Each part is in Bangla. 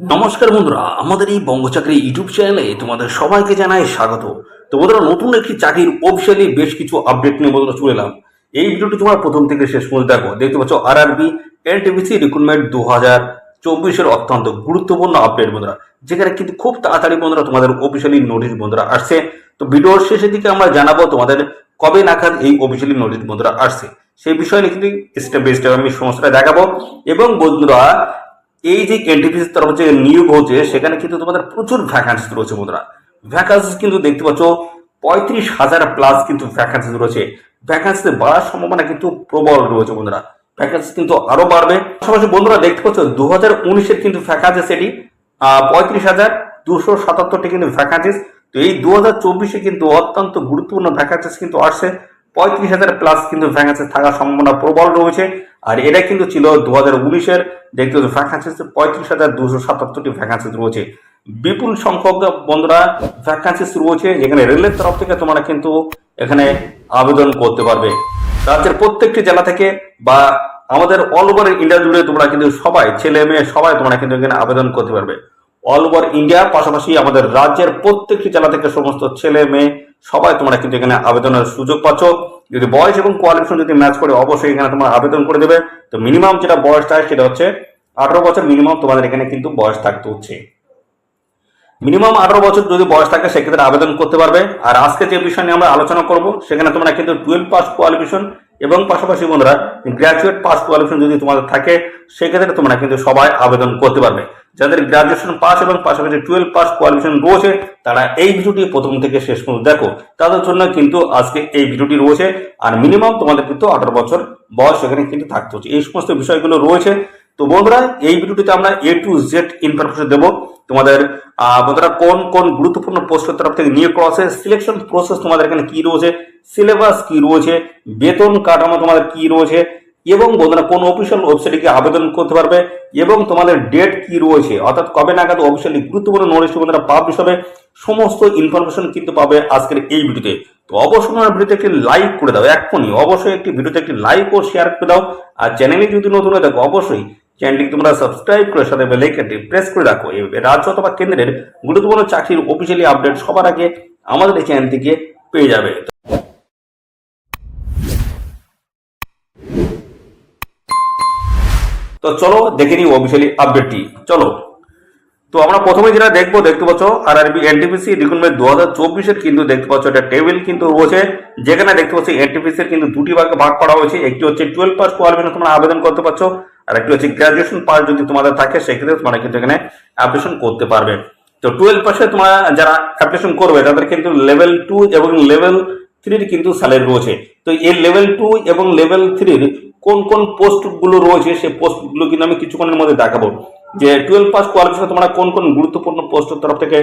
নমস্কার বন্ধুরা, আমাদের এই বঙ্গচাকরি ইউটিউব চ্যানেলে তোমাদের সবাইকে জানাই স্বাগত। তো বন্ধুরা, নতুন একটি চাকরির অফিসিয়ালি বেশ কিছু আপডেট নিয়ে বন্ধুরা চলে এলাম। এই ভিডিওটি তোমরা প্রথম থেকে শেষ পর্যন্ত দেখো। দেখতে পাচ্ছ আরআরবি এনটিপিসি রিক্রুটমেন্ট 2024-এর অত্যন্ত গুরুত্বপূর্ণ আপডেট বন্ধুরা, যেখানে কিন্তু খুব তাড়াতাড়ি বন্ধুরা তোমাদের অফিসিয়ালি নোটিশ বন্ধুরা আসছে। তো ভিডিওর শেষের দিকে আমরা জানাবো তোমাদের কবে নাগাদ এই অফিসিয়ালি নোটিশ বন্ধুরা আসছে, সেই বিষয়ে কিন্তু স্টেপ বাই স্টেপ আমি সমস্যাটা দেখাবো। এবং বন্ধুরা, এই যে এনটিপিসির তরফ যে নিয়োগ হচ্ছে সেখানে কিন্তু তোমাদের প্রচুর ভ্যাকান্সি রয়েছে বন্ধুরা। ভ্যাকান্সি কিন্তু দেখতে পাচ্ছ 35,000 প্লাস কিন্তু ভ্যাকান্সি রয়েছে। ভ্যাকান্সি বাড়ার সম্ভাবনা কিন্তু প্রবল রয়েছে বন্ধুরা। ভ্যাকান্সি কিন্তু আরো বাড়বে। পাশাপাশি বন্ধুরা দেখতে পাচ্ছ 2019-এর কিন্তু ভ্যাকান্সি সেটি 35,277টি কিন্তু ভ্যাকান্সিস। তো এই 2024-এ কিন্তু অত্যন্ত গুরুত্বপূর্ণ ভ্যাকান্সিস কিন্তু আসছে। 35,000 প্লাস কিন্তু ভ্যাকান্সি থাকার সম্ভাবনা প্রবল রয়েছে। আর এটা কিন্তু ছিল 2019-এর দেখতে ভ্যাকান্সিস 35,277টি ভ্যাকান্সিস রয়েছে। বিপুল সংখ্যক বন্ধুরা ভ্যাকান্সিস রয়েছে, যেখানে রেলের তরফ থেকে তোমরা কিন্তু এখানে আবেদন করতে পারবে। রাজ্যের প্রত্যেকটি জেলা থেকে বা আমাদের অল ওভার ইন্ডিয়া জুড়ে তোমরা কিন্তু সবাই, ছেলে মেয়ে সবাই তোমরা কিন্তু এখানে আবেদন করতে পারবে। অল ওভার ইন্ডিয়া, পাশাপাশি আমাদের রাজ্যের প্রত্যেকটি জেলা থেকে সমস্ত ছেলে মেয়ে সবাই তোমরা কিন্তু এখানে আবেদনের সুযোগ পাচ্ছ। যদি বয়স এবং কোয়ালিফিকেশন যদি ম্যাচ করে অবশ্যই এখানে তোমরা আবেদন করে দেবে। তো মিনিমাম যেটা বয়স চাই সেটা হচ্ছে 18 বছর মিনিমাম তোমাদের এখানে কিন্তু বয়স থাকতে হচ্ছে। মিনিমাম 18 বছর যদি বয়স থাকে সেক্ষেত্রে আবেদন করতে পারবে। আর আজকে যে বিষয় নিয়ে আমরা আলোচনা করব সেখানে তোমরা কিন্তু 12 পাস কোয়ালিফিকেশন এবং পাশাপাশি বন্ধুরা গ্র্যাজুয়েট পাস কোয়ালিফিকেশন যদি তোমাদের থাকে সেক্ষেত্রে তোমরা কিন্তু সবাই আবেদন করতে পারবে। যাদের গ্রাজুয়েশন পাস এবং পাশাপাশি 12 পাস কোয়ালিফিকেশন রয়েছে তারা এই ভিডিওটি প্রথম থেকে শেষ পর্যন্ত দেখো, তাদের জন্য কিন্তু আজকে এই ভিডিওটি রয়েছে। আর মিনিমাম তোমাদের কিন্তু 18 বছর বয়স এখানে কিন্তু থাকতে হচ্ছে। এই সমস্ত বিষয়গুলো রয়েছে। তো বন্ধুরা, এই ভিডিওটিতে আমরা A to Z ইনফরমেশন দেবো তোমাদের। বন্ধুরা, কোন কোন গুরুত্বপূর্ণ পোস্টের তরফ থেকে নিয়োগ করা আছে, সিলেকশন প্রসেস তোমাদের এখানে কি রয়েছে, সিলেবাস কি রয়েছে, বেতন কাঠামো তোমাদের কি রয়েছে, এবং বন্ধুরা কোন অফিসিয়াল ওয়েবসাইটে গিয়ে আবেদন করতে পারবে, এবং তোমাদের ডেট কি রয়েছে, অর্থাৎ কবে নাগাদ অফিসিয়ালি গুরুত্বপূর্ণ নোটিশ বন্ধুরা পাবলিশ হবে, সমস্ত ইনফরমেশন কিন্তু পাবে আজকের এই ভিডিওতে। তো অবশ্যই আমার ভিডিওতে একটি লাইক করে দাও, এখনই অবশ্যই একটি ভিডিওতে একটি লাইক ও শেয়ার করে দাও। আর চ্যানেলে যদি নতুন হয়ে থাকো অবশ্যই চ্যানেলটি তোমরা সাবস্ক্রাইব করে সাথে বেল আইকনটি প্রেস করে রাখো। এই রাজ্য অথবা কেন্দ্রের গুরুত্বপূর্ণ চাকরির অফিসিয়ালি আপডেট সবার আগে আমাদের এই চ্যানেল থেকে পেয়ে যাবে। তো চলো দেখে নিই অফিসিয়ালি আপডেটটি। চলো, তো আমরা প্রথমে যেটা দেখবো, দেখতে পাচ্ছ আরআরবি এনটিপিসি রিক্রুটমেন্ট 2024-এর কিন্তু দেখতে পাচ্ছ একটা টেবিল কিন্তু রয়েছে, যেখানে দেখতে পাচ্ছি এনটিপিসির কিন্তু দুটি ভাগে ভাগ করা হয়েছে। একটি হচ্ছে 12 পাস কোয়ালিফিকেশন তোমরা আবেদন করতে পারছো, আর একটি হচ্ছে গ্রাজুয়েশন পাস যদি তোমাদের থাকে সেক্ষেত্রে তোমরা কিন্তু এখানে অ্যাপ্লিকেশন করতে পারবে। তো 12 পাসে তোমরা যারা অ্যাপ্লিকেশন করবে তাদের কিন্তু লেভেল 2 এবং লেভেল 3 কিন্তু স্যালারি রয়েছে। তো এই লেভেল 2 এবং লেভেল 3 কোন কোন পোস্ট গুলো রয়েছে সেই পোস্ট গুলো কিন্তু আমি কিছুক্ষণের মধ্যে দেখাবো, যে 12 পাস কোয়ালিফিকেশন তোমরা কোন কোন গুরুত্বপূর্ণ পোস্টের তরফ থেকে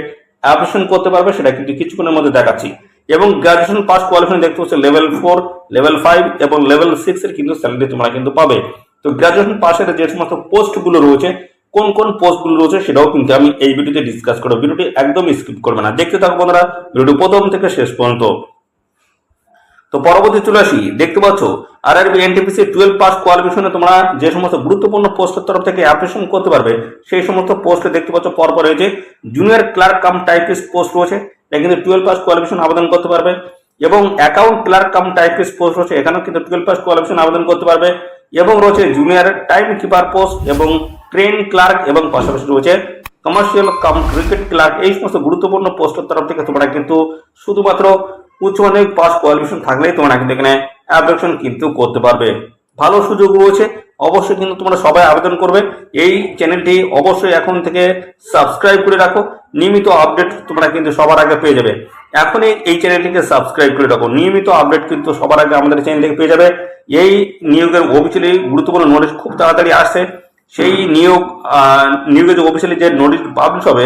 অ্যাপ্লিকেশন করতে পারবে সেটা কিন্তু কিছুক্ষণের মধ্যে দেখাচ্ছি। এবং গ্রাজুয়েশন পাস কোয়ালিফিকেশন দেখতে হচ্ছে লেভেল 4, লেভেল 5 এবং লেভেল 6 এর কিন্তু স্যালারি তোমরা কিন্তু পাবে। তো গ্রাজুয়েশন পাসের যে সমস্ত পোস্ট গুলো রয়েছে, কোন কোন পোস্ট গুলো রয়েছে সেটাও কিন্তু আমি এই ভিডিওতে ডিসকাস করব। ভিডিওটি একদম স্কিপ করবে না, দেখতে থাকো বন্ধুরা ভিডিওটি প্রথম থেকে শেষ পর্যন্ত। তো পরবর্তী চলে আসি, দেখতে পাচ্ছ আরআরবি এনটিপিসি 12 পাস কোয়ালিফিকেশনে তোমরা যে সমস্ত গুরুত্বপূর্ণ পোস্টের তরফ থেকে অ্যাপ্লিকেশন করতে পারবে সেই সমস্ত পোস্টে দেখতে পাচ্ছ পরপর রয়েছে। Junior clerk cum typist post রয়েছে, এটা কিন্তু 12 পাস কোয়ালিফিকেশন আবেদন করতে পারবে। এবং account clerk cum typist post রয়েছে, এখানেও কিন্তু 12 পাস কোয়ালিফিকেশন আবেদন করতে পারবে। এবং রয়েছে জুনিয়র টাইম কিপার পোস্ট এবং ট্রেন ক্লার্ক, এবং পাশাপাশি রয়েছে কমার্শিয়াল কাম ক্রিকেট ক্লার্ক। এই সমস্ত গুরুত্বপূর্ণ পোস্টের তরফ থেকে তোমরা কিন্তু শুধুমাত্র উচ্চ মাধ্যমিক পাস কোয়ালিফিকেশন থাকলেই তোমরা কিন্তু এখানে অ্যাপ্লিকেশন কিন্তু করতে পারবে। ভালো সুযোগ রয়েছে, অবশ্যই কিন্তু তোমরা সবাই আবেদন করবে। এই চ্যানেলটি অবশ্যই এখন থেকে সাবস্ক্রাইব করে রাখো, নিয়মিত আপডেট তোমরা কিন্তু সবার আগে পেয়ে যাবে। এখনই এই চ্যানেলটিকে সাবস্ক্রাইব করে রাখো, নিয়মিত আপডেট কিন্তু সবার আগে আমাদের চ্যানেল থেকে পেয়ে যাবে। এই নিয়োগের অফিসিয়ালি গুরুত্বপূর্ণ নোটিশ খুব তাড়াতাড়ি আসছে। সেই নিয়োগের যে অফিসিয়ালি যে নোটিশ পাবলিশ হবে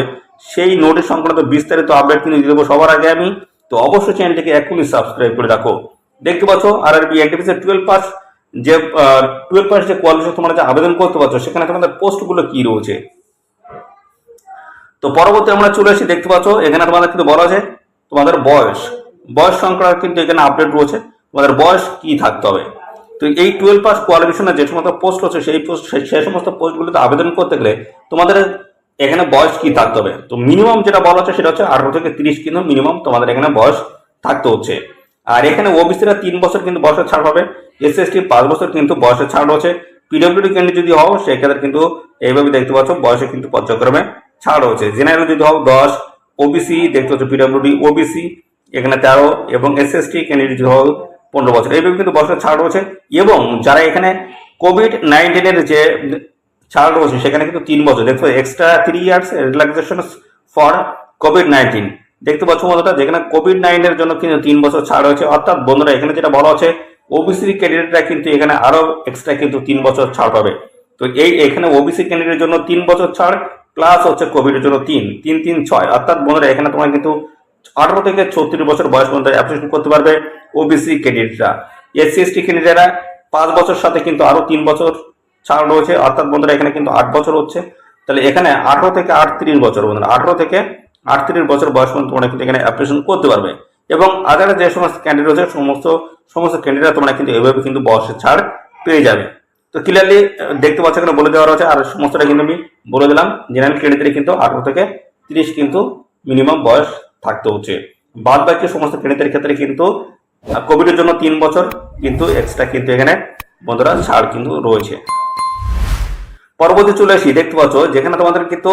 সেই নোটিশ সংক্রান্ত বিস্তারিত আপডেট কিন্তু দিয়ে দেবো সবার আগে আমি। তো অবশ্যই চ্যানেলটিকে এখনই সাবস্ক্রাইব করে রাখো। দেখতে পাচ্ছ আরআরবি এনটিপিসি 12 পাস যে 12 পাস যে কোয়ালিফিকেশন তোমরা যে আবেদন করতে পারছো সেখানে তোমাদের পোস্ট গুলো কি রয়েছে। তো পরবর্তী আমরা চলে আসি, দেখতে পাচ্ছ এখানে তোমাদের কিন্তু বলা আছে তোমাদের বয়স সংক্রান্ত কিন্তু এখানে আপডেট রয়েছে, তোমাদের বয়স কি থাকতে হবে। তো এই 12 পাস কোয়ালিফিকেশনের যে সমস্ত পোস্ট রয়েছে সেই সমস্ত পোস্টগুলোতে আবেদন করতে গেলে তোমাদের এখানে বয়স কি থাকতে হবে? তো মিনিমাম যেটা বলা হচ্ছে সেটা হচ্ছে 18 থেকে 30 কিন্তু মিনিমাম তোমাদের এখানে বয়স থাকতে হচ্ছে। আর এখানে ওবিসিরা 3 বছর কিন্তু বয়সের ছাড় পাবে, এসসি 5 বছর কিন্তু বয়সের ছাড় রয়েছে। পিডব্লিউডি ক্যান্ডিডেট যদি হও সেক্ষেত্রে কিন্তু এইভাবে দেখতে পাচ্ছ বয়সে কিন্তু পর্যায়ক্রমে ছাড় রয়েছে। জেনারেল যদি হও 10, ওবিসি দেখতে পাচ্ছ পিডব্লিউডি ওবিসি এখানে 13 এবং এসএসটি ক্যান্ডিডেট যদি হও 15 বছর, এইভাবে কিন্তু বয়সের ছাড় রয়েছে। এবং যারা এখানে কোভিড-19 এর যে ছাড় রয়েছে সেখানে কিন্তু 3 বছর দেখতে পাচ্ছ, extra 3 years relaxation for COVID-19 দেখতে পাচ্ছ বন্ধুরা, যেখানে কোভিড-19 এর জন্য কিন্তু 3 বছর ছাড় রয়েছে। অর্থাৎ বন্ধুরা এখানে যেটা বলা আছে ওবিসি ক্যান্ডিডেটরা কিন্তু এখানে আরো এক্সট্রা কিন্তু 3 বছর ছাড় পাবে। তো এখানে ওবিসি ক্যান্ডিডেটের জন্য 3 বছর ছাড় প্লাস হচ্ছে কোভিড এর জন্য 3 6, অর্থাৎ বন্ধুরা এখানে তোমরা কিন্তু 18 থেকে 36 বছর বয়স পর্যন্ত অ্যাপ্লিকেশন করতে পারবে ওবিসি ক্যান্ডিডেটরা। এসসি এসটি ক্যান্ডিডেটরা 5 বছর সাথে কিন্তু আরো 3 বছর ছাড় রয়েছে, অর্থাৎ বন্ধুরা এখানে কিন্তু 8 বছর হচ্ছে। তাহলে এখানে 18 থেকে 38 বছর বন্ধুরা, 18 থেকে 38 বছর বয়স পর্যন্ত তোমরা কিন্তু এখানে অ্যাপ্লিকেশন করতে পারবে। এবং আদার যে সমস্ত ক্যান্ডিডেট রয়েছে সমস্ত ক্যান্ডিডেট তোমরা কিন্তু এভাবে কিন্তু বয়সের ছাড় পেয়ে যাবে। তো ক্লিয়ারলি দেখতে পাচ্ছ এখানে বলে দেওয়া রয়েছে, আর সমস্তটা কিন্তু আমি বলে দিলাম। জেনারেল ক্যান্ডিডেটের কিন্তু 18 থেকে 30 কিন্তু মিনিমাম বয়স থাকতে হচ্ছে। বাদ বাকি সমস্ত ক্যান্ডিডেটের ক্ষেত্রে কিন্তু কোভিডের জন্য 3 বছর কিন্তু এক্সট্রা কিন্তু এখানে বন্ধুরা ছাড় কিন্তু রয়েছে। পরবর্তী চলে আসি, দেখতে পাচ্ছ যেখানে তোমাদের কিন্তু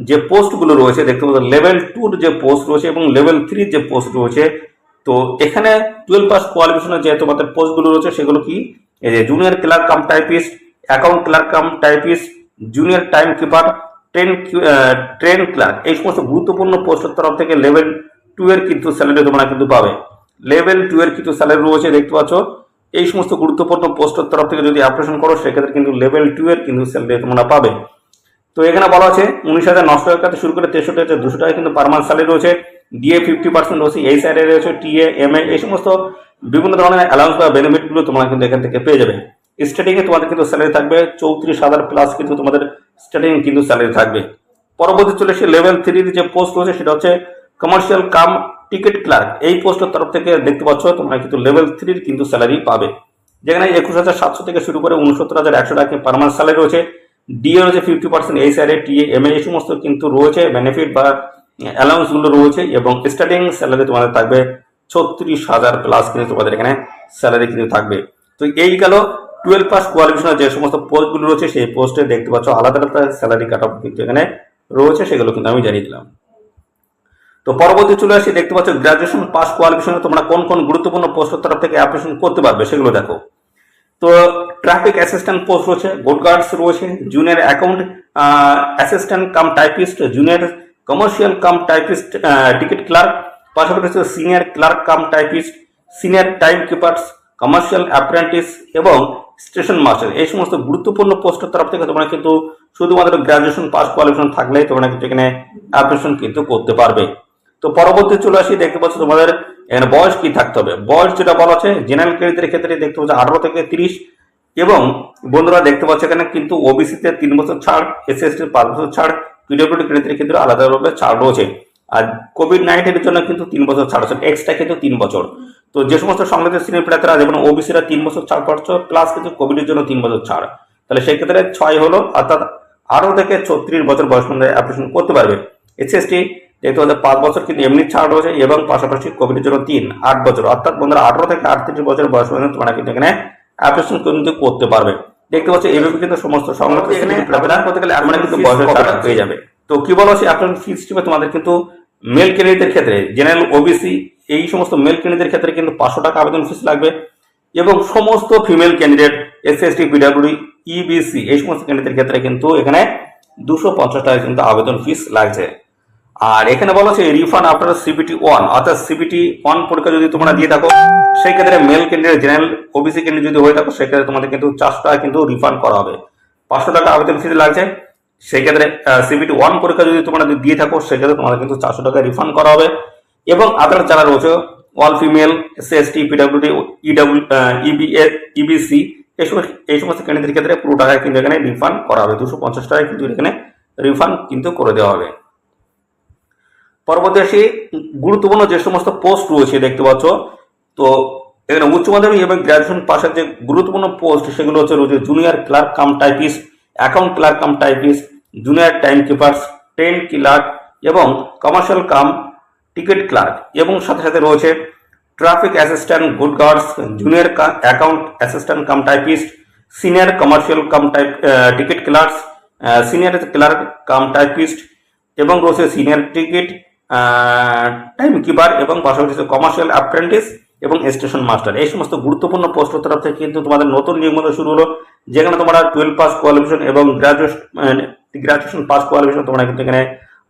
যে পোস্টগুলো রয়েছে দেখতে পাচ্ছ লেভেল 2 যে পোস্ট রয়েছে এবং লেভেল 3 যে পোস্ট রয়েছে। তো এখানে 12 পাস কোয়ালিফিকেশনের যে তোমাদের পোস্টগুলো রয়েছে সেগুলো কি, এই যে junior clerk cum typist, account clerk cum typist, junior time keeper, train clerk, এই সমস্ত গুরুত্বপূর্ণ পোস্টের তরফ থেকে লেভেল 2 এর কিন্তু স্যালারি তোমরা কিন্তু পাবে। লেভেল 2 এর কিন্তু স্যালারি রয়েছে দেখতে পাচ্ছ। এই সমস্ত গুরুত্বপূর্ণ পোস্টের তরফ থেকে যদি অ্যাপ্লিকেশন করো সেক্ষেত্রে কিন্তু লেভেল 2 এর কিন্তু স্যালারি তোমরা পাবে। তো এখানে বলা আছে 19,900 টাকা থেকে শুরু করে 63,200 টাকা কিন্তু পার মান্থ স্যালারি রয়েছে। ডিএ 50% রয়েছে, এই সাইডে রয়েছে টিএ, এমএ, এই সমস্ত বিভিন্ন ধরনের অ্যালাউন্স বা বেনিফিট গুলো তোমরা কিন্তু এখান থেকে পেয়ে যাবে। স্টার্টিং এ তোমাদের কিন্তু স্যালারি থাকবে 34,000 প্লাস কিন্তু তোমাদের স্টার্টিং কিন্তু স্যালারি থাকবে। পরবর্তী চলে এসে লেভেল 3 এর যে পোস্ট রয়েছে সেটা হচ্ছে কমার্শিয়াল কাম টিকিট ক্লার্ক। এই পোস্টের তরফ থেকে দেখতে পাচ্ছ তোমরা কিন্তু লেভেল 3 এর কিন্তু স্যালারি পাবে, যেখানে 21,700 থেকে শুরু করে 69,100 টাকা পার মান্থ স্যালারি রয়েছে। ডিএ রয়েছে 50%, এই সাইডে টিএ, এমএ, এই সমস্ত কিন্তু রয়েছে বেনিফিট বা অ্যালাউন্স গুলো রয়েছে। এবং স্টার্টিং স্যালারি তোমাদের থাকবে 36,000 প্লাস কিন্তু তোমাদের এখানে স্যালারি কিন্তু থাকবে। তো এই গেল 12 পাস কোয়ালিফিকেশনের যে সমস্ত পোস্টগুলো রয়েছে সেই পোস্টে দেখতে পাচ্ছ আলাদা আলাদা স্যালারি কাট অফ কিন্তু এখানে রয়েছে, সেগুলো কিন্তু আমি জানিয়ে দিলাম। তো পরবর্তী চলে আসি, দেখতে পাচ্ছ গ্রাজুয়েশন পাস কোয়ালিফিকেশনে তোমরা কোন কোন গুরুত্বপূর্ণ পোস্টের তরফ থেকে অ্যাপ্লিকেশন করতে পারবে সেগুলো দেখো। তো ট্রাফিক অ্যাসিস্ট্যান্ট পোস্ট রয়েছে, বোর্ড গার্ডস রয়েছে, junior account assistant cum typist, junior commercial cum typist ticket clerk, পাশাপাশি senior clerk cum typist, senior time keepers, commercial apprentice এবং স্টেশন মাস্টার। এই সমস্ত গুরুত্বপূর্ণ পোস্টের তরফ থেকে তোমরা কিন্তু শুধুমাত্র গ্রাজুয়েশন পাস কোয়ালিফিকেশন থাকলেই তোমরা কিন্তু এখানে অ্যাপ্লিকেশন কিন্তু করতে পারবে। তো পরবর্তী চলে আসি, দেখতে পাচ্ছ তোমাদের এখানে বয়স কি থাকতে হবে। বয়স যেটা বলা আছে জেনারেল ক্যান্ডিডেটের ক্ষেত্রে দেখতে পাচ্ছ 18 থেকে 30, এবং বন্ধুরা দেখতে পাচ্ছ এখানে কিন্তু ওবিসিতে 3 বছর ছাড়, এসসি 5 বছর ছাড়, পিডব্লিউডি ক্যান্ডিডেটের ক্ষেত্রে আলাদাভাবে ছাড় রয়েছে। আর কোভিড-19 এর জন্য কিন্তু 3 বছর ছাড় আছে, এক্সট্রা কিন্তু 3 বছর। তো যে সমস্ত সংগ্রামের শ্রেণীর প্রার্থীরা যেমন ওবিসিরা 3 বছর ছাড় পাচ্ছ প্লাস কিন্তু কোভিডের জন্য 3 বছর ছাড়, তাহলে সেই ক্ষেত্রে 6 হলো, অর্থাৎ 18 থেকে 36 বছর বয়স পর্যন্ত অ্যাপ্লিকেশন করতে পারবে। এসএসটি দেখতে পাচ্ছ 5 বছর কিন্তু এমনি ছাড় রয়েছে এবং পাশাপাশি কোভিডের জন্য 8 বছর, অর্থাৎ বন্ধুরা 18 থেকে 38 বছর বয়স পর্যন্ত তোমরা কিন্তু এখানে অ্যাপ্লিকেশন কিন্তু করতে পারবে। দেখতে পাচ্ছ এইভাবে কিন্তু সমস্ত সংগ্রাম এখানে আবেদন করতে গেলে আমরা কিন্তু বয়সের ছাড় পেয়ে যাবে। তো কি বলা হচ্ছে অ্যাপ্লিকেশন ফি সিস্টেমে তোমাদের কিন্তু মেল ক্যান্ডিডেটের ক্ষেত্রে জেনারেল ওবিসি এই সমস্ত মেল ক্যান্ডিডেটের ক্ষেত্রে কিন্তু 500 টাকা আবেদন ফিস লাগবে, এবং সমস্ত female candidate SC PWD EBC এই সমস্ত ক্যান্ডিডেটের ক্ষেত্রে কিন্তু এখানে 250 টাকা কিন্তু আবেদন ফিস লাগছে। আর এখানে বলা হচ্ছে রিফান্ড আফটার সিবিটি 1, অর্থাৎ সিবিটি 1 পরীক্ষা যদি তোমরা দিয়ে থাকো সেই ক্ষেত্রে male candidate general OBC candidate যদি হয়ে থাকো সেক্ষেত্রে তোমাদের কিন্তু 400 টাকা কিন্তু রিফান্ড করা হবে, 500 টাকা আবেদন ফিস লাগছে। সেই ক্ষেত্রে সিবিটি 1 পরীক্ষা যদি তোমরা দিয়ে থাকো সেক্ষেত্রে তোমাদের কিন্তু 400 টাকা রিফান্ড করা হবে। এবং আদার যারা রয়েছে all female SC PWD EBC এই সমস্ত ক্যান্ডিডেটের ক্ষেত্রে পুরো টাকা কিন্তু এখানে রিফান্ড করা হবে, 250 টাকা কিন্তু এখানে রিফান্ড কিন্তু করে দেওয়া হবে। পরবর্তী আসি গুরুত্বপূর্ণ যে সমস্ত পোস্ট রয়েছে দেখতে পাচ্ছ। তো এখানে উচ্চ মাধ্যমিক এবং গ্রাজুয়েশন পাশের যে গুরুত্বপূর্ণ পোস্ট সেগুলো হচ্ছে রয়েছে junior clerk cum typist, account clerk cum typist, junior time keepers, train clerk এবং কমার্শিয়াল কাম টিকিট ক্লার্ক, এবং সাথে সাথে রয়েছে traffic assistant, good guards, junior account assistant cum typist, senior commercial cum ticket clerks, senior clerk cum typist, এবং রয়েছে সিনিয়র টিকিট টাইম কিপার, এবং পাশাপাশি কমার্শিয়াল অ্যাপ্রেন্টিস এবং স্টেশন মাস্টার। এই সমস্ত গুরুত্বপূর্ণ পোস্টের তরফ থেকে কিন্তু তোমাদের নতুন নিয়োগ শুরু হলো, যেখানে তোমরা 12 পাস কোয়ালিফিকেশন এবং গ্রাজুয়েশন পাস কোয়ালিফিকেশন তোমরা কিন্তু এখানে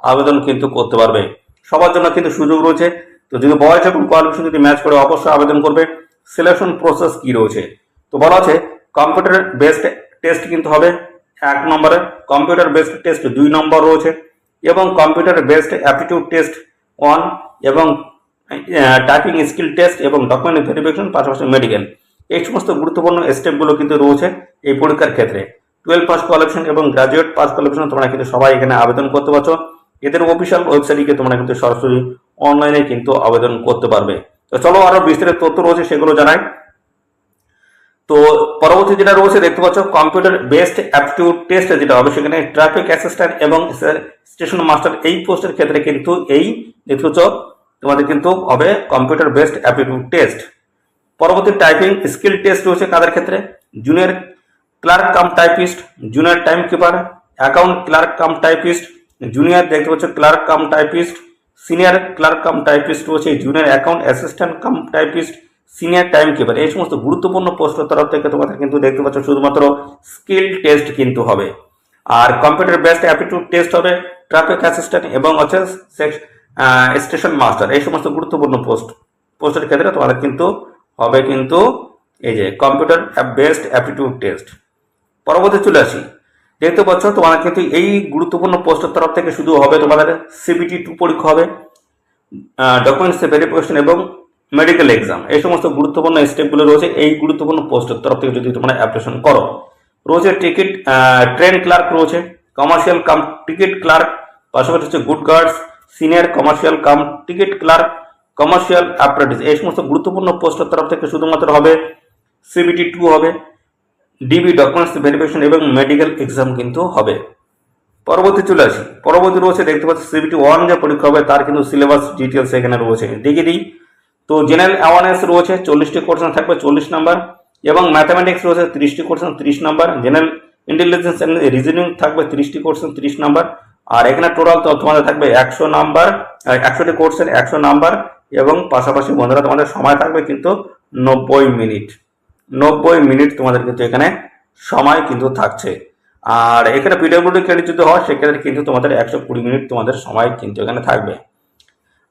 আবেদন কিন্তু করতে পারবে। সবার জন্য কিন্তু সুযোগ রয়েছে। তো যদি বয়স এবং কোয়ালিফিকেশন যদি ম্যাচ করে অবশ্যই আবেদন করবে। সিলেকশন প্রসেস কি রয়েছে, তো বলা আছে কম্পিউটার বেসড টেস্ট কিন্তু হবে 1 নম্বরে, কম্পিউটার বেসড টেস্ট 2 নম্বর রয়েছে, এবং কম্পিউটার বেসড অ্যাপটিটিউড টেস্ট 1, এবং টাইপিং স্কিল টেস্ট এবং ডকুমেন্ট ভেরিফিকেশন, পাশাপাশি মেডিকেল। এই সমস্ত গুরুত্বপূর্ণ স্টেপগুলো কিন্তু রয়েছে এই পরীক্ষার ক্ষেত্রে। 12 পাস কোয়ালিফিকেশন এবং গ্রাজুয়েট পাস কোয়ালিফিকেশন তোমরা কিন্তু সবাই এখানে আবেদন করতে পারছো। এদের অফিসিয়াল ওয়েবসাইটে তোমরা কিন্তু সরাসরি অনলাইনে কিন্তু আবেদন করতে পারবে। তো চলো আরো বিস্তারিত তথ্য রয়েছে সেগুলো জানাই। তো পরবর্তী যেটা রয়েছে দেখতে পাচ্ছ কম্পিউটার বেসড অ্যাপটিটিউড টেস্ট যেটা হবে, সেখানে ট্রাফিক অ্যাসিস্ট্যান্ট এবং স্টেশন মাস্টার এই পোস্টের ক্ষেত্রে কিন্তু এই দেখতে পাচ্ছ তোমাদের কিন্তু হবে কম্পিউটার বেসড অ্যাপটিটিউড টেস্ট। পরবর্তী টাইপিং স্কিল টেস্ট রয়েছে কাদের ক্ষেত্রে, junior clerk cum typist, junior time keeper, account clerk cum typist, junior দেখতে পাচ্ছ clerk cum typist, senior clerk cum typist রয়েছে, junior account assistant cum typist, senior time keeper. এই সমস্ত গুরুত্বপূর্ণ পোস্টের তরফ থেকে তোমাদের কিন্তু দেখতে পাচ্ছ শুধুমাত্র স্কিল টেস্ট কিন্তু হবে। আর কম্পিউটার বেসড অ্যাপটিটিউড টেস্ট হবে ট্রাফিক অ্যাসিস্ট্যান্ট এবং হচ্ছে স্টেশন মাস্টার। এই সমস্ত গুরুত্বপূর্ণ পোস্টের ক্ষেত্রে তোমাদের কিন্তু হবে কিন্তু এই যে কম্পিউটার বেসড অ্যাপটিটিউড টেস্ট। পরবর্তী চলে আসি, দেখতে পাচ্ছ তোমাদের কিন্তু এই গুরুত্বপূর্ণ পোস্টের তরফ থেকে শুধু হবে তোমাদের CBT 2 পরীক্ষা হবে, ডকুমেন্টস ভেরিফিকেশন এবং মেডিকেল এক্সাম। এই সমস্ত গুরুত্বপূর্ণ স্টেপগুলো রয়েছে এই গুরুত্বপূর্ণ পোস্টের তরফ থেকে যদি তোমরা অ্যাপ্লিকেশন করো। রয়েছে টিকিট ট্রেন ক্লার্ক রয়েছে, কমার্শিয়াল কাম টিকিট ক্লার্ক, পাশাপাশি হচ্ছে good guards, senior commercial cum ticket clerk, commercial apprentice. এই সমস্ত গুরুত্বপূর্ণ পোস্টের তরফ থেকে শুধুমাত্র হবে CBT 2 হবে, DB ডকুমেন্টস ভেরিফিকেশন এবং মেডিকেল এক্সাম কিন্তু হবে। পরবর্তী চলে আসি, পরবর্তী রয়েছে দেখতে পাচ্ছি CBT 1 যে পরীক্ষা হবে তার কিন্তু সিলেবাস ডিটেলস এখানে রয়েছে দেখিয়ে দিই। তো জেনারেল অ্যাওয়ারনেস রয়েছে 40টি কোশ্চেন থাকবে 40 নাম্বার, এবং ম্যাথামেটিক্স রয়েছে 30টি question 30 number, general intelligence and reasoning থাকবে 30টি কোশ্চেন 30 নাম্বার, আর এখানে টোটাল তোমাদের থাকবে 100 নাম্বার, 100টি কোশ্চেন 100 নাম্বার, এবং পাশাপাশি বন্ধুরা তোমাদের সময় থাকবে কিন্তু 90 মিনিট। 90 মিনিট তোমাদের কিন্তু এখানে সময় কিন্তু থাকছে। আর এখানে পিডব্লিউডি ক্রেডিট যদি হয় সেক্ষেত্রে কিন্তু তোমাদের 120 মিনিট তোমাদের সময় কিন্তু এখানে থাকবে।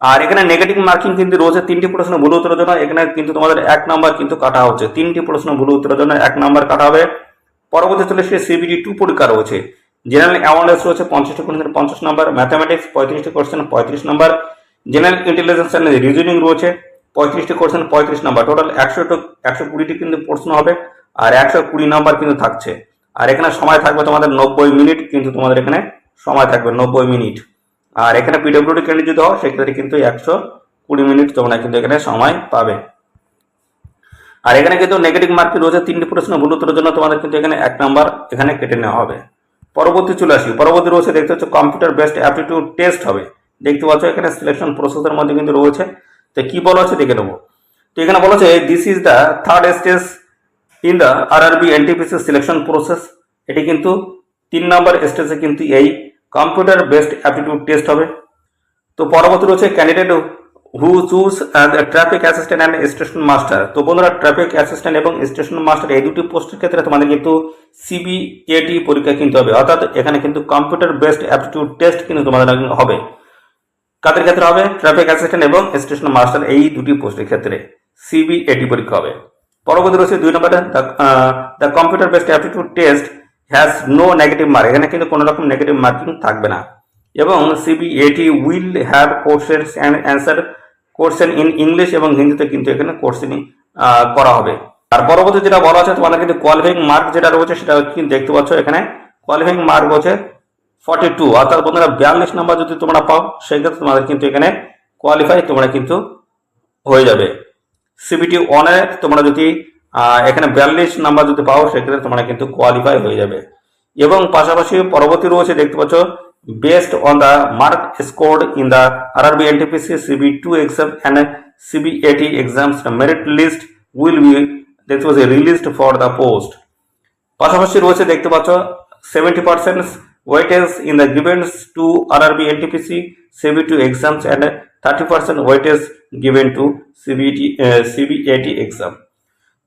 আর এখানে নেগেটিভ মার্কিং কিন্তু রয়েছে 3টি প্রশ্ন ভুল উত্তরের জন্য, এখানে কিন্তু তোমাদের 1 নাম্বার কিন্তু কাটা হচ্ছে। 3টি প্রশ্ন ভুল উত্তরের জন্য 1 নাম্বার কাটা হবে। পরবর্তী চলে এসে CBT 2 পরীক্ষা রয়েছে, জেনারেল অ্যাওয়ারনেস রয়েছে 50টি কোশ্চেন 50 নাম্বার, ম্যাথামেটিক্স 35টি question 35 number, general intelligence and reasoning রয়েছে 35টি কোশ্চেন 35 নাম্বার, টোটাল 120টি কিন্তু প্রশ্ন হবে, আর 120 নাম্বার কিন্তু থাকছে। আর এখানে সময় থাকবে তোমাদের 90 মিনিট কিন্তু তোমাদের এখানে সময় থাকবে 90 মিনিট। আর এখানে পিডব্লিউডি ক্যান্ডিডেট যদি হয় সেক্ষেত্রে কিন্তু 120 মিনিট তোমরা কিন্তু এখানে সময় পাবে। আর এখানে কিন্তু নেগেটিভ মার্ক রয়েছে 3টি প্রশ্ন ভুল উত্তরের জন্য তোমাদের কিন্তু এখানে 1 নাম্বার এখানে কেটে নেওয়া হবে। পরবর্তী চলে আসি, পরবর্তী রয়েছে দেখতে হচ্ছে কম্পিউটার বেসড অ্যাপটিটিউড টেস্ট হবে। দেখতে পাচ্ছ এখানে সিলেকশন প্রসেসের মধ্যে কিন্তু রয়েছে, তো কি বলা আছে দেখে নেবো। তো এখানে বলা আছে this is the third stage in the RRB NTPC selection process. এটি কিন্তু 3 নাম্বার স্টেজে কিন্তু এই কম্পিউটার বেসড অ্যাপটিটিউড টেস্ট হবে। তো পরবর্তী রয়েছে candidate who choose traffic assistant and station master. তো বন্ধুরা ট্রাফিক অ্যাসিস্ট্যান্ট এবং স্টেশন মাস্টার এই দুটি পোস্টের ক্ষেত্রে তোমাদের কিন্তু CBAT পরীক্ষা কিন্তু হবে, অর্থাৎ এখানে কিন্তু কম্পিউটার বেসড অ্যাপটিটিউড টেস্ট কিন্তু তোমাদের হবে। কাদের ক্ষেত্রে হবে? ট্রাফিক অ্যাসিস্ট্যান্ট এবং স্টেশন মাস্টার এই দুটি পোস্টের ক্ষেত্রে CBAT পরীক্ষা হবে। পরবর্তী রয়েছে 2 নম্বরে the computer based aptitude test has no negative mark. এখানে কিন্তু কোনো রকম নেগেটিভ মার্কিং থাকবে না, এবং CBAT will have questions and answer question in English এবং হিন্দিতে কিন্তু এখানে কোশ্চেন করা হবে। আর পরবর্তী যেটা বলা আছে তোমাদের কিন্তু কোয়ালিফাইং মার্ক যেটা রয়েছে সেটা কিন্তু দেখতে পাচ্ছ এখানে কোয়ালিফাইং মার্ক হচ্ছে 42, অর্থাৎ বন্ধুরা 42 নাম্বার যদি তোমরা পাও সেক্ষেত্রে তোমাদের কিন্তু এখানে কোয়ালিফাই তোমরা কিন্তু হয়ে যাবে। CBT 1 এ তোমরা যদি এখানে 42 নাম্বার যদি পাও সেক্ষেত্রে তোমরা কিন্তু কোয়ালিফাই হয়ে যাবে। এবং পাশাপাশি পরবর্তী রয়েছে দেখতে পাচ্ছ based on the mark scored in the RRB NTPC CB2 exam and CBAT exams. The merit list will be released for the post. পাশাপাশি রয়েছে দেখতে পাচ্ছ 70% weightage in the givens to RRB NTPC CB2 exams and 30% weightage given to CBAT exam.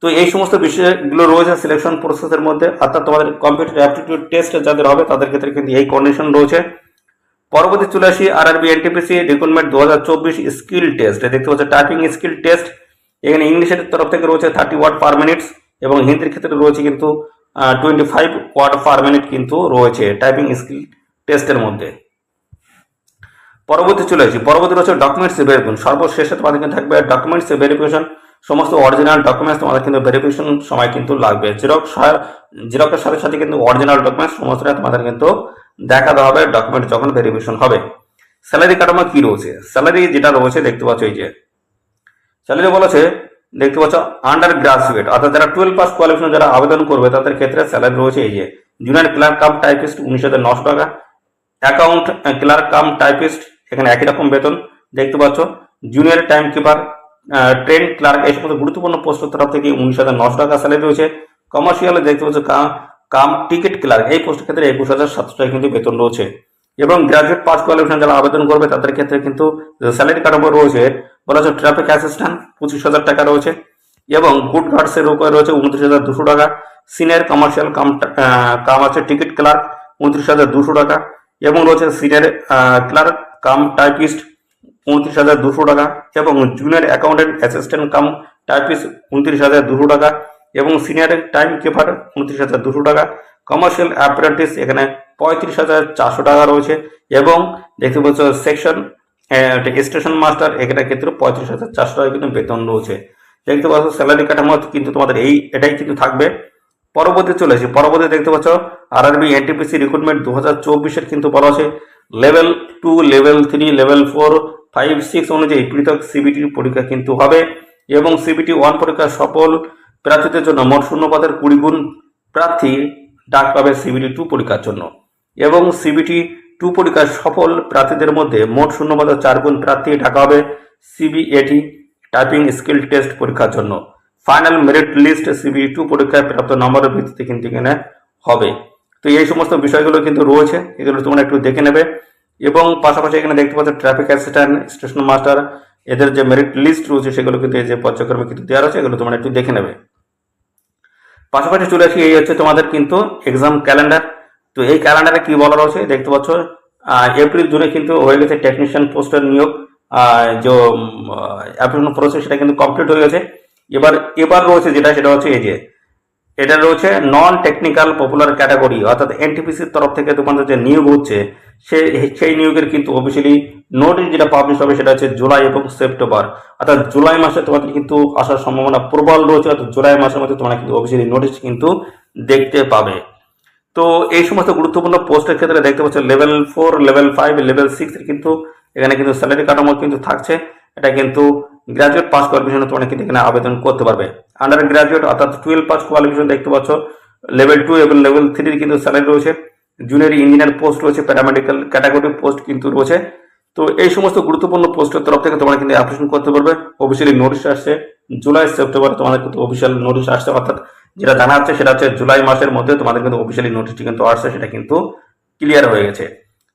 তো এই সমস্ত বিষয়গুলো রয়েছে সিলেকশন প্রসেসের মধ্যে, অর্থাৎ তোমাদের কম্পিউটার অ্যাপটিটিউড টেস্ট যাদের হবে তাদের ক্ষেত্রে কিন্তু এই কন্ডিশন রয়েছে। পরবর্তী চলে আসি RRB NTPC recruitment 2024 skill test. দেখতে পাচ্ছ টাইপিং স্কিল টেস্ট, এখানে ইংলিশের তরফ থেকে রয়েছে 30 ওয়ার্ড পার মিনিটস এবং হিন্দির ক্ষেত্রে রয়েছে কিন্তু 25 ওয়ার্ড পার মিনিট কিন্তু রয়েছে টাইপিং স্কিল টেস্টের মধ্যে। পরবর্তী চলে আসি, পরবর্তী রয়েছে ডকুমেন্টস ভেরিফিকেশন। সর্বশেষে তোমাদের কিন্তু থাকবে ডকুমেন্টস ভেরিফিকেশন। সমস্ত অরিজিনাল ডকুমেন্টস তোমাদের কিন্তু ভেরিফিকেশন সময় কিন্তু লাগবে। জেরক্সের সাথে সাথে কিন্তু অরিজিনাল ডকুমেন্টস সমস্তটা তোমাদের কিন্তু দেখাতে হবে ডকুমেন্ট যখন ভেরিফিকেশন হবে। স্যালারি কাঠামো কি রয়েছে? স্যালারি যেটা রয়েছে দেখতে পাচ্ছ, এই যে স্যালারি বলেছে দেখতে পাচ্ছ আন্ডার গ্রাজুয়েট অর্থাৎ যারা 12 পাস কোয়ালিফিকেশন যারা আবেদন করবে তাদের ক্ষেত্রে স্যালারি রয়েছে এই যে জুনিয়র ক্লার্ক কাম টাইপিস্ট 19,900 টাকা, অ্যাকাউন্ট ক্লার্ক কাম টাইপিস্ট এখানে একই রকম বেতন দেখতে পাচ্ছ। Junior time keeper, train clerk এই সমস্ত গুরুত্বপূর্ণ পোস্টের তরফ থেকে 19,900 টাকা স্যালারি রয়েছে। কমার্শিয়ালে দেখতে পাচ্ছ কাম টিকিট ক্লার্ক এই পোস্টের ক্ষেত্রে 21,700 টাকা কিন্তু বেতন রয়েছে। এবং গ্রাজুয়েট পাস কোয়ালিফিকেশন যারা আবেদন করবে তাদের ক্ষেত্রে কিন্তু স্যালারি কাঠামো রয়েছে বলা হচ্ছে ট্রাফিক অ্যাসিস্ট্যান্ট 25,000 টাকা রয়েছে এবং গুড গার্ডসের উপরে রয়েছে 29,200 টাকা। সিনিয়র কমার্শিয়াল কাম আছে টিকিট ক্লার্ক 29,200 টাকা এবং রয়েছে সিনিয়র ক্লার্ক কাম টাইপিস্ট 29,200 টাকা এবং junior accountant assistant cum typist 29,200 টাকা এবং সিনিয়র টাইম কিপার 29,200 টাকা। কমার্শিয়াল অ্যাপ্রেন্টিস এখানে 35,400 টাকা রয়েছে এবং দেখতে পাচ্ছ সেকশন স্টেশন মাস্টার এখানে ক্ষেত্রে 35,400 টাকা কিন্তু বেতন রয়েছে। দেখতে পাচ্ছ স্যালারি কাঠামো কিন্তু তোমাদের এটাই কিন্তু থাকবে। পরবর্তী চলে আসি, পরবর্তী দেখতে পাচ্ছ আরআরবি এনটিপিসি রিক্রুটমেন্ট 2024 কিন্তু বলা আছে লেভেল 2, লেভেল 3, লেভেল 4, 5, 6 অনুযায়ী পৃথক সিবিটি পরীক্ষা কিন্তু হবে এবং সিবিটি 1 পরীক্ষা সফল প্রার্থীদের জন্য মোট শূন্যপদের 20 গুণ প্রার্থী ডাক পাবে সিবিটি 2 পরীক্ষার জন্য এবং সিবিটি 2 পরীক্ষার সফল প্রার্থীদের মধ্যে মোট শূন্যপদের 4 গুণ প্রার্থী ডাকা হবে সিবিএটি টাইপিং স্কিল টেস্ট পরীক্ষার জন্য। ফাইনাল মেরিট লিস্ট সিবিটি 2 পরীক্ষায় প্রাপ্ত নম্বরের ভিত্তিতে কিন্তু এখানে হবে। তো এই সমস্ত বিষয়গুলো কিন্তু রয়েছে, এগুলো তোমরা একটু দেখে নেবে এবং পাশাপাশি এখানে দেখতে পাচ্ছ ট্রাফিক অ্যাসিস্ট্যান্ট, স্টেশন মাস্টার এদের যে মেরিট লিস্ট রয়েছে সেগুলো কিন্তু এই যে পর্যায়ক্রমে কিন্তু দেওয়া রয়েছে, এগুলো তোমরা একটু দেখে নেবে। পাশাপাশি চলে আসি, এই হচ্ছে তোমাদের কিন্তু এক্সাম ক্যালেন্ডার। তো এই ক্যালেন্ডারে কি বলা রয়েছে দেখতে পাচ্ছ এপ্রিল জুনে কিন্তু হয়ে গেছে টেকনিশিয়ান পোস্টের নিয়োগ, যে অ্যাপ্লিকেশন প্রসেস সেটা কিন্তু কমপ্লিট হয়ে গেছে। এবার রয়েছে যেটা সেটা হচ্ছে এই যে এটা রয়েছে নন টেকনিক্যাল পপুলার ক্যাটাগরি অর্থাৎ এনটিপিসির তরফ থেকে তোমাদের যে নিয়োগ হচ্ছে সেই নিয়োগের কিন্তু অফিসিয়ালি নোটিশ যেটা পাবলিশ হবে সেটা হচ্ছে জুলাই এবং সেপ্টেম্বর, অর্থাৎ জুলাই মাসে তোমাদের কিন্তু আসার সম্ভাবনা প্রবল রয়েছে, অর্থাৎ জুলাই মাসের মধ্যে তোমরা কিন্তু অফিসিয়ালি নোটিশ কিন্তু দেখতে পাবে। তো এই সমস্ত গুরুত্বপূর্ণ পোস্টের ক্ষেত্রে দেখতে পাচ্ছ লেভেল 4, লেভেল 5, লেভেল 6 এর কিন্তু এখানে কিন্তু স্যালারি কাঠামো কিন্তু থাকছে। এটা কিন্তু গ্রাজুয়েট পাস কোয়ালিফিকেশনে তোমরা কিন্তু এখানে আবেদন করতে পারবে। আন্ডার গ্রাজুয়েট অর্থাৎ 12 পাস কোয়ালিফিকেশন দেখতে পাচ্ছ লেভেল 2 এবং লেভেল 3 এর কিন্তু স্যালারি রয়েছে। জুনিয়র ইঞ্জিনিয়ার পোস্ট রয়েছে, প্যারামেডিক্যাল ক্যাটাগরি পোস্ট কিন্তু রয়েছে। তো এই সমস্ত গুরুত্বপূর্ণ পোস্টের তরফ থেকে তোমরা কিন্তু অ্যাপ্লিকেশন করতে পারবে। অফিসিয়ালি নোটিশ আসছে জুলাই সেপ্টেম্বরে তোমাদের কিন্তু অফিসিয়াল নোটিশ আসছে, অর্থাৎ যেটা জানা যাচ্ছে সেটা হচ্ছে জুলাই মাসের মধ্যে তোমাদের কিন্তু অফিসিয়ালি নোটিশটি কিন্তু আসছে, সেটা কিন্তু ক্লিয়ার হয়ে গেছে।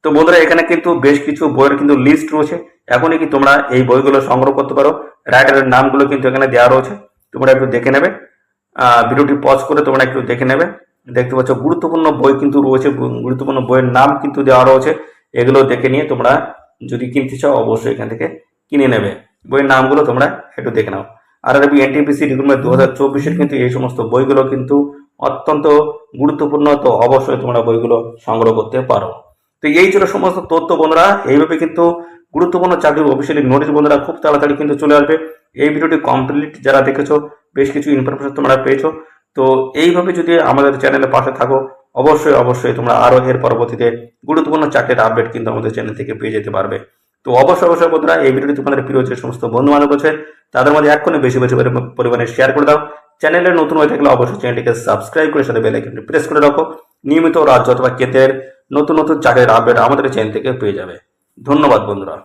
তো বন্ধুরা এখানে কিন্তু বেশ কিছু বইয়ের কিন্তু লিস্ট রয়েছে, এখনই কি তোমরা এই বইগুলো সংগ্রহ করতে পারো। রাইটারের নামগুলো কিন্তু এখানে দেওয়া রয়েছে, তোমরা একটু দেখে নেবে। ভিডিওটি পজ করে তোমরা একটু দেখে নেবে। দেখতে পাচ্ছ গুরুত্বপূর্ণ বই কিন্তু রয়েছে, গুরুত্বপূর্ণ বইয়ের নাম কিন্তু দেওয়া রয়েছে, এগুলো দেখে নিয়ে তোমরা যদি কিনতে চাও অবশ্যই এখান থেকে কিনে নেবে। বইয়ের নামগুলো তোমরা একটু দেখে নাও। আরআরবি এনটিপিসি রিক্রুটমেন্ট 2024 কিন্তু এই সমস্ত বইগুলো কিন্তু অত্যন্ত গুরুত্বপূর্ণ, তো অবশ্যই তোমরা বইগুলো সংগ্রহ করতে পারো। তো এই ছিল সমস্ত তথ্য বন্ধুরা। এইভাবে কিন্তু গুরুত্বপূর্ণ চাকরির অফিসিয়ালি নোটিশ বন্ধুরা খুব তাড়াতাড়ি কিন্তু চলে আসবে। এই ভিডিওটি কমপ্লিট যারা দেখেছো বেশ কিছু ইনফরমেশন তোমরা পেয়েছো। তো এইভাবে যদি আমাদের চ্যানেলের পাশে থাকো অবশ্যই তোমরা আরো এর পরবর্তীতে গুরুত্বপূর্ণ চাকরির আপডেট কিন্তু আমাদের চ্যানেল থেকে পেয়ে যেতে পারবে। তো অবশ্যই বন্ধুরা এই ভিডিওটি তোমাদের প্রিয় যে সমস্ত বন্ধু বান্ধব আছে তাদের মধ্যে এক্ষুনি বেশি পরিমাণে শেয়ার করে দাও। চ্যানেলে নতুন হয়ে থাকলে অবশ্যই চ্যানেলটিকে সাবস্ক্রাইব করে সাথে বেল আইকনটি প্রেস করে রাখো। নিয়মিত রাজ্য অথবা কেতের নতুন নতুন চাকরির আপডেট আমাদের চ্যানেল থেকে পেয়ে যাবে। ধন্যবাদ বন্ধুরা।